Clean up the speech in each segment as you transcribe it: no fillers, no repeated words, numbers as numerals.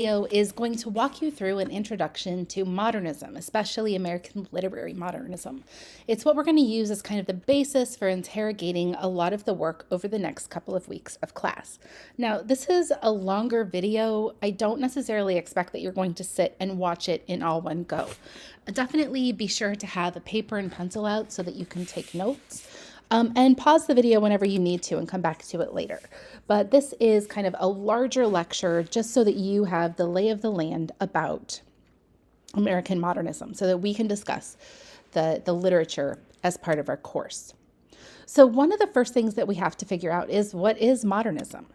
Video is going to walk you through an introduction to modernism, especially American literary modernism. It's what we're going to use as kind of the basis for interrogating a lot of the work over the next couple of weeks of class. Now, this is a longer video. I don't necessarily expect that you're going to sit and watch it in all one go. Definitely be sure to have a paper and pencil out so that you can take notes. And pause the video whenever you need to and come back to it later. But this is kind of a larger lecture just so that you have the lay of the land about American modernism so that we can discuss the literature as part of our course. So one of the first things that we have to figure out is, what is modernism?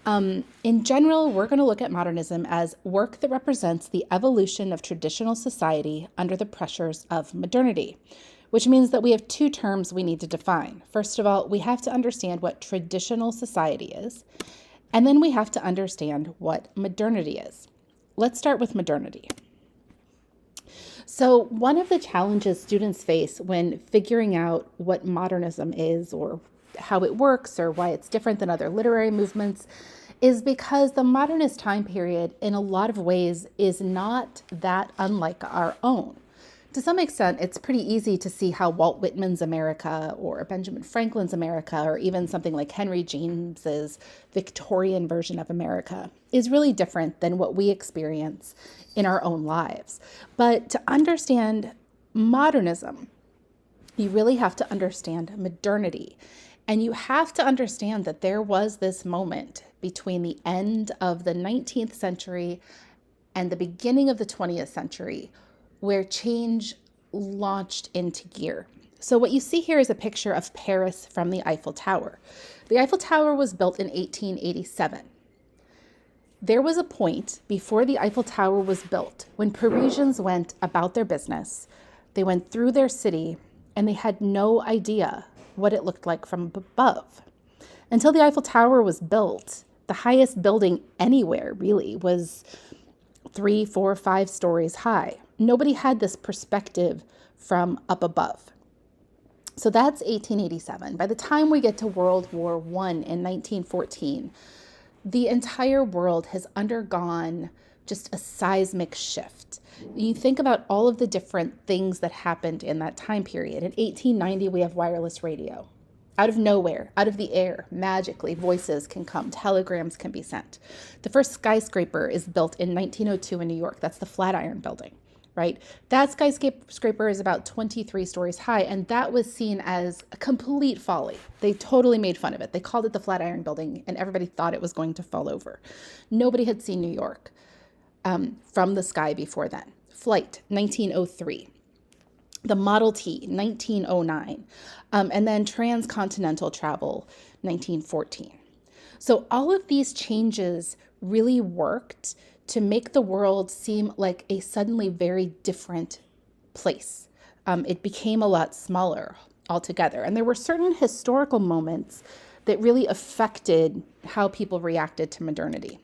In general, we're going to look at modernism as work that represents the evolution of traditional society under the pressures of modernity, which means that we have two terms we need to define. First of all, we have to understand what traditional society is, and then we have to understand what modernity is. Let's start with modernity. So one of the challenges students face when figuring out what modernism is, or how it works, or why it's different than other literary movements, is because the modernist time period in a lot of ways is not that unlike our own. To some extent, it's pretty easy to see how Walt Whitman's America or Benjamin Franklin's America, or even something like Henry James's Victorian version of America, is really different than what we experience in our own lives. But to understand modernism, you really have to understand modernity. And you have to understand that there was this moment between the end of the 19th century and the beginning of the 20th century where change launched into gear. So what you see here is a picture of Paris from the Eiffel Tower. The Eiffel Tower was built in 1887. There was a point before the Eiffel Tower was built when Parisians went about their business. They went through their city and they had no idea what it looked like from above. Until the Eiffel Tower was built, the highest building anywhere really was 3, 4, 5 stories high. Nobody had this perspective from up above. So that's 1887. By the time we get to World War I in 1914, the entire world has undergone just a seismic shift. You think about all of the different things that happened in that time period. In 1890, we have wireless radio. Out of nowhere, out of the air, magically, voices can come, telegrams can be sent. The first skyscraper is built in 1902 in New York. That's the Flatiron Building, right? That skyscraper is about 23 stories high, and that was seen as a complete folly. They totally made fun of it. They called it the Flatiron Building, and everybody thought it was going to fall over. Nobody had seen New York from the sky before then. Flight, 1903. The Model T, 1909, and then transcontinental travel, 1914. So all of these changes really worked to make the world seem like a suddenly very different place. It became a lot smaller altogether. And there were certain historical moments that really affected how people reacted to modernity.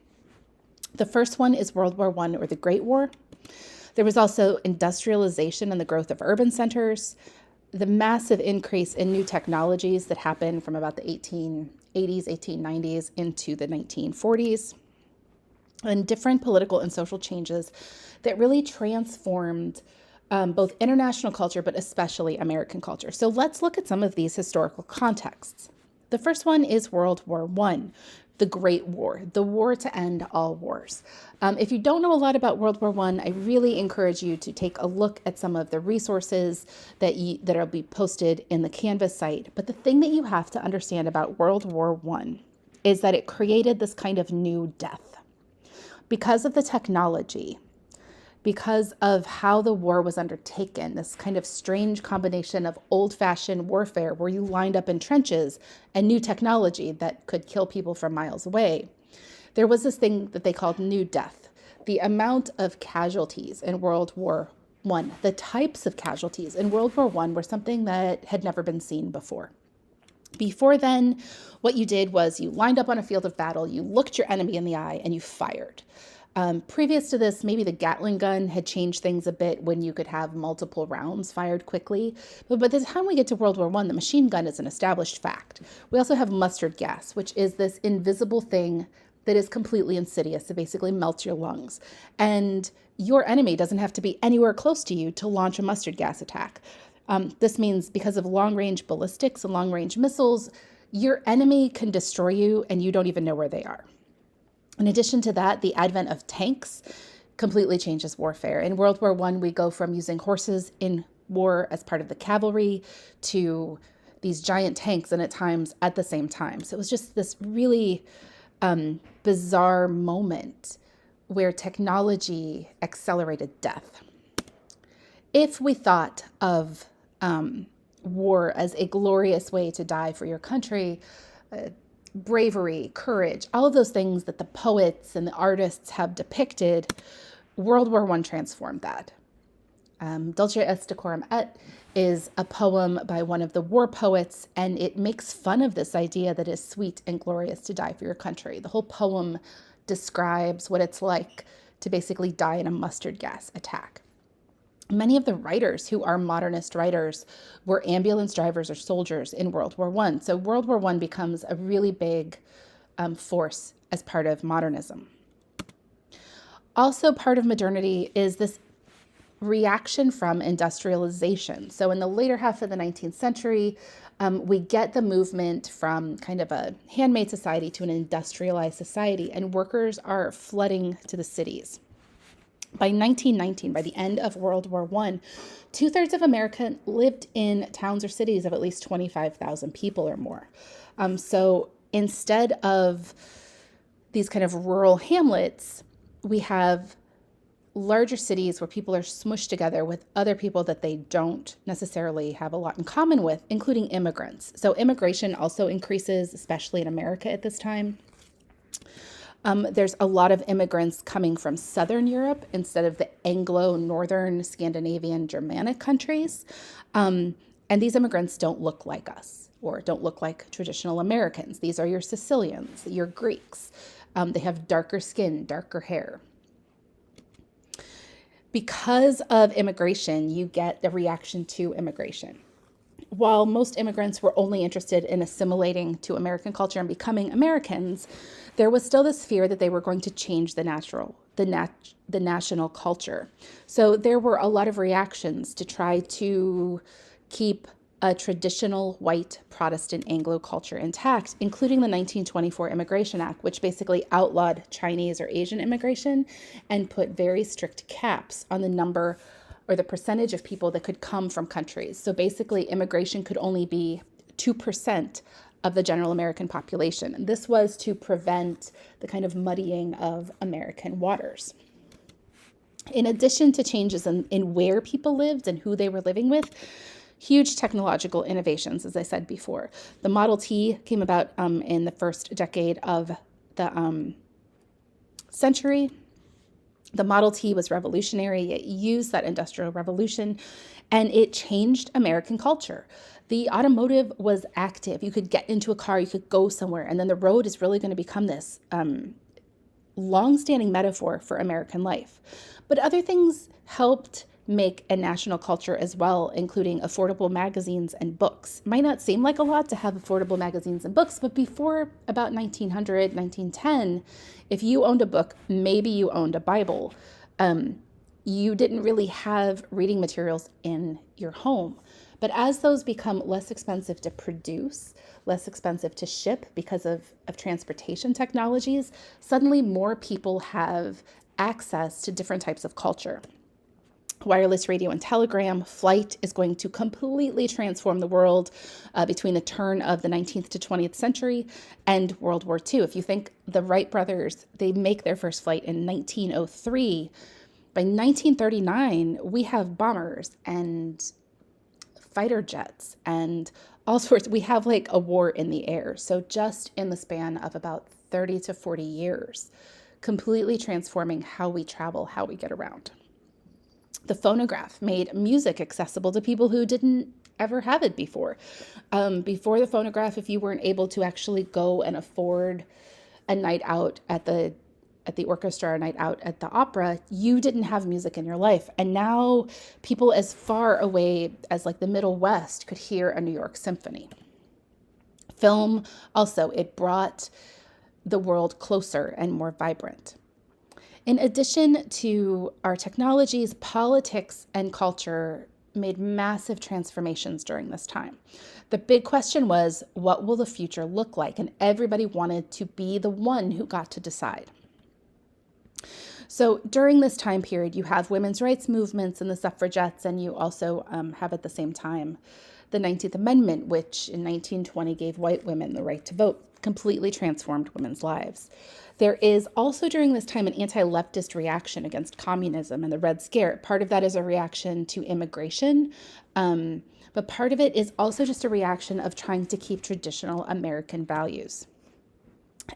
The first one is World War I, or the Great War. There was also industrialization and the growth of urban centers, the massive increase in new technologies that happened from about the 1880s, 1890s into the 1940s, and different political and social changes that really transformed both international culture, but especially American culture. So let's look at some of these historical contexts. The first one is World War I, the Great War, the war to end all wars. If you don't know a lot about World War I really encourage you to take a look at some of the resources that will be posted in the Canvas site. But the thing that you have to understand about World War I is that it created this kind of new death. Because of the technology, because of how the war was undertaken, this kind of strange combination of old-fashioned warfare where you lined up in trenches and new technology that could kill people from miles away, there was this thing that they called new death. The amount of casualties in World War I, the types of casualties in World War I were something that had never been seen before. Before then, what you did was you lined up on a field of battle, you looked your enemy in the eye, and you fired. Previous to this, maybe the Gatling gun had changed things a bit when you could have multiple rounds fired quickly. But by the time we get to World War I, the machine gun is an established fact. We also have mustard gas, which is this invisible thing that is completely insidious. It basically melts your lungs. And your enemy doesn't have to be anywhere close to you to launch a mustard gas attack. This means because of long-range ballistics and long-range missiles, your enemy can destroy you and you don't even know where they are. In addition to that, the advent of tanks completely changes warfare. In World War I, we go from using horses in war as part of the cavalry to these giant tanks, and at times at the same time. So it was just this really bizarre moment where technology accelerated death. If we thought of war as a glorious way to die for your country, bravery, courage, all of those things that the poets and the artists have depicted, World War I transformed that. Dulce est decorum et is a poem by one of the war poets, and it makes fun of this idea that it's sweet and glorious to die for your country. The whole poem describes what it's like to basically die in a mustard gas attack. Many of the writers who are modernist writers were ambulance drivers or soldiers in World War I. So World War I becomes a really big force as part of modernism. Also part of modernity is this reaction from industrialization. So in the later half of the 19th century, we get the movement from kind of a handmade society to an industrialized society, and workers are flooding to the cities. By 1919, by the end of World War I, 2/3 of America lived in towns or cities of at least 25,000 people or more. So instead of these kind of rural hamlets, we have larger cities where people are smushed together with other people that they don't necessarily have a lot in common with, including immigrants. So immigration also increases, especially in America at this time. There's a lot of immigrants coming from Southern Europe instead of the Anglo-Northern Scandinavian Germanic countries. And these immigrants don't look like us or don't look like traditional Americans. These are your Sicilians, your Greeks. They have darker skin, darker hair. Because of immigration, you get the reaction to immigration. While most immigrants were only interested in assimilating to American culture and becoming Americans, there was still this fear that they were going to change the national culture. So there were a lot of reactions to try to keep a traditional white Protestant Anglo culture intact, including the 1924 Immigration Act, which basically outlawed Chinese or Asian immigration and put very strict caps on the number or the percentage of people that could come from countries. So basically, immigration could only be 2% of the general American population. And this was to prevent the kind of muddying of American waters. In addition to changes in where people lived and who they were living with, huge technological innovations, as I said before. The Model T came about in the first decade of the century. The Model T was revolutionary. It used that industrial revolution, and it changed American culture. The automotive was active. You could get into a car, you could go somewhere, and then the road is really going to become this long-standing metaphor for American life. But other things helped make a national culture as well, including affordable magazines and books. Might not seem like a lot to have affordable magazines and books, but before about 1900, 1910, if you owned a book, maybe you owned a Bible, you didn't really have reading materials in your home. But as those become less expensive to produce, less expensive to ship because of transportation technologies, suddenly more people have access to different types of culture. Wireless radio and telegram, flight is going to completely transform the world between the turn of the 19th to 20th century and World War II. If you think the Wright brothers, they make their first flight in 1903. By 1939, we have bombers and fighter jets and all sorts. We have like a war in the air. So just in the span of about 30 to 40 years, completely transforming how we travel, how we get around. The phonograph made music accessible to people who didn't ever have it before. Before the phonograph, if you weren't able to actually go and afford a night out at the orchestra or a night out at the opera, you didn't have music in your life. And now people as far away as like the Middle West could hear a New York symphony. Film also, it brought the world closer and more vibrant. In addition to our technologies, politics and culture made massive transformations during this time. The big question was, what will the future look like? And everybody wanted to be the one who got to decide. So during this time period, you have women's rights movements and the suffragettes, and you also have at the same time the 19th Amendment, which in 1920 gave white women the right to vote, completely transformed women's lives. There is also during this time an anti-leftist reaction against communism and the Red Scare. Part of that is a reaction to immigration, but part of it is also just a reaction of trying to keep traditional American values.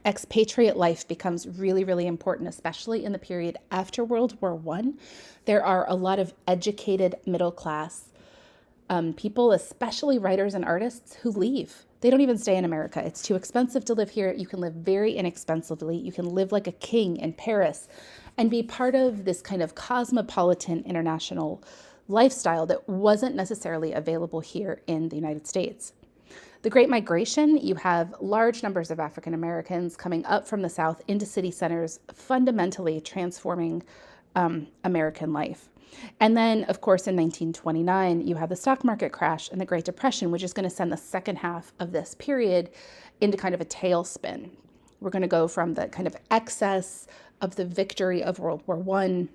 Expatriate life becomes really, really important, especially in the period after World War I. There are a lot of educated middle class people, especially writers and artists, who leave. They don't even stay in America. It's too expensive to live here. You can live very inexpensively. You can live like a king in Paris and be part of this kind of cosmopolitan international lifestyle that wasn't necessarily available here in the United States. The Great Migration, you have large numbers of African Americans coming up from the South into city centers, fundamentally transforming American life. And then, of course, in 1929, you have the stock market crash and the Great Depression, which is going to send the second half of this period into kind of a tailspin. We're going to go from the kind of excess of the victory of World War I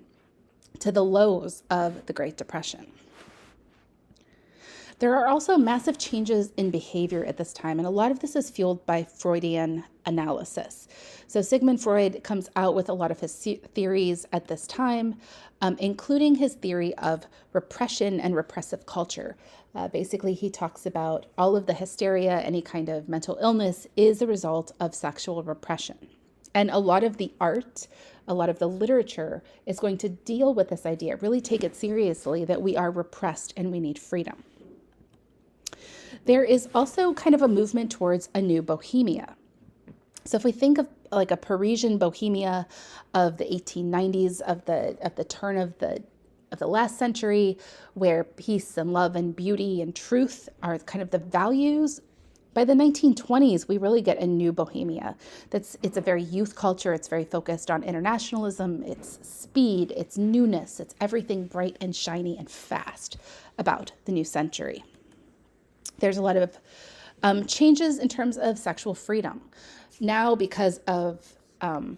to the lows of the Great Depression. There are also massive changes in behavior at this time, and a lot of this is fueled by Freudian analysis. So Sigmund Freud comes out with a lot of his theories at this time, including his theory of repression and repressive culture. Basically, he talks about all of the hysteria, any kind of mental illness is a result of sexual repression. And a lot of the art, a lot of the literature is going to deal with this idea, really take it seriously that we are repressed and we need freedom. There is also kind of a movement towards a new bohemia. So if we think of like a Parisian bohemia of the 1890s, of the turn of the last century, where peace and love and beauty and truth are kind of the values, by the 1920s, we really get a new bohemia. It's a very youth culture. It's very focused on internationalism. It's speed. It's newness. It's everything bright and shiny and fast about the new century. There's a lot of changes in terms of sexual freedom. Now, because of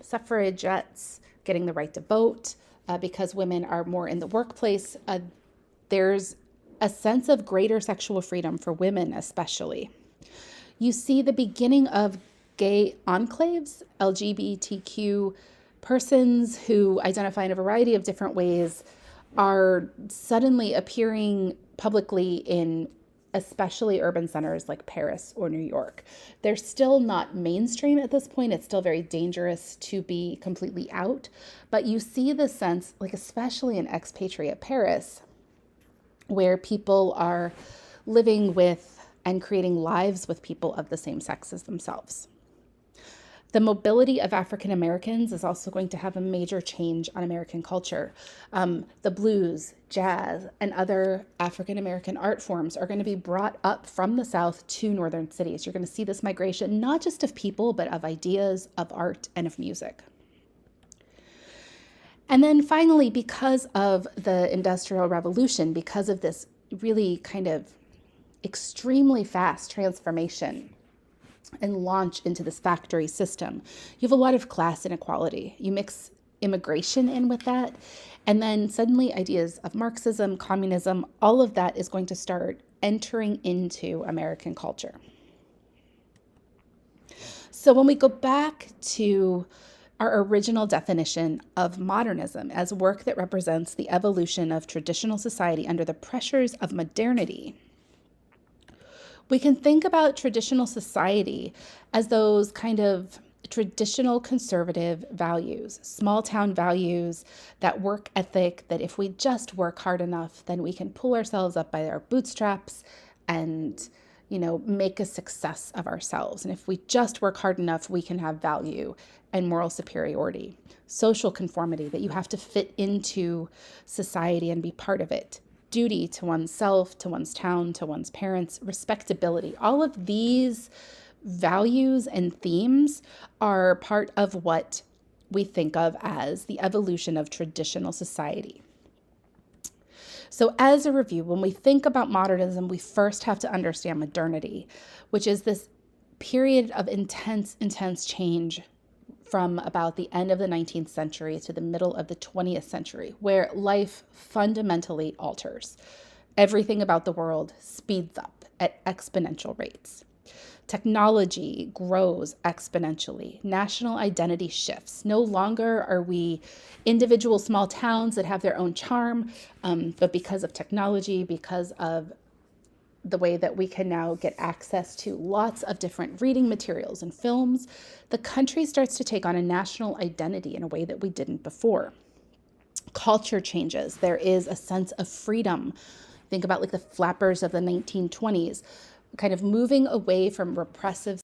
suffragettes getting the right to vote, because women are more in the workplace, there's a sense of greater sexual freedom for women especially. You see the beginning of gay enclaves, LGBTQ persons who identify in a variety of different ways are suddenly appearing publicly in especially urban centers like Paris or New York. They're still not mainstream at this point. It's still very dangerous to be completely out. But you see the sense, like especially in expatriate Paris, where people are living with and creating lives with people of the same sex as themselves. The mobility of African Americans is also going to have a major change on American culture. The blues, jazz, and other African American art forms are going to be brought up from the South to northern cities. You're going to see this migration, not just of people, but of ideas, of art, and of music. And then finally, because of the Industrial Revolution, because of this really kind of extremely fast transformation and launch into this factory system, you have a lot of class inequality. You mix immigration in with that, and then suddenly ideas of Marxism, communism, all of that is going to start entering into American culture. So when we go back to our original definition of modernism as work that represents the evolution of traditional society under the pressures of modernity, we can think about traditional society as those kind of traditional conservative values, small town values, that work ethic, that if we just work hard enough, then we can pull ourselves up by our bootstraps and, make a success of ourselves. And if we just work hard enough, we can have value and moral superiority, social conformity, that you have to fit into society and be part of it. Duty to oneself, to one's town, to one's parents, respectability. All of these Values and themes are part of what we think of as the evolution of traditional society. So, as a review, when we think about modernism, we first have to understand modernity, which is this period of intense change from about the end of the 19th century to the middle of the 20th century, where life fundamentally alters. Everything about the world speeds up at exponential rates. Technology grows exponentially. National identity shifts. No longer are we individual small towns that have their own charm, but because of technology, because of the way that we can now get access to lots of different reading materials and films, the country starts to take on a national identity in a way that we didn't before. Culture changes. There is a sense of freedom. Think about like the flappers of the 1920s, kind of moving away from repressive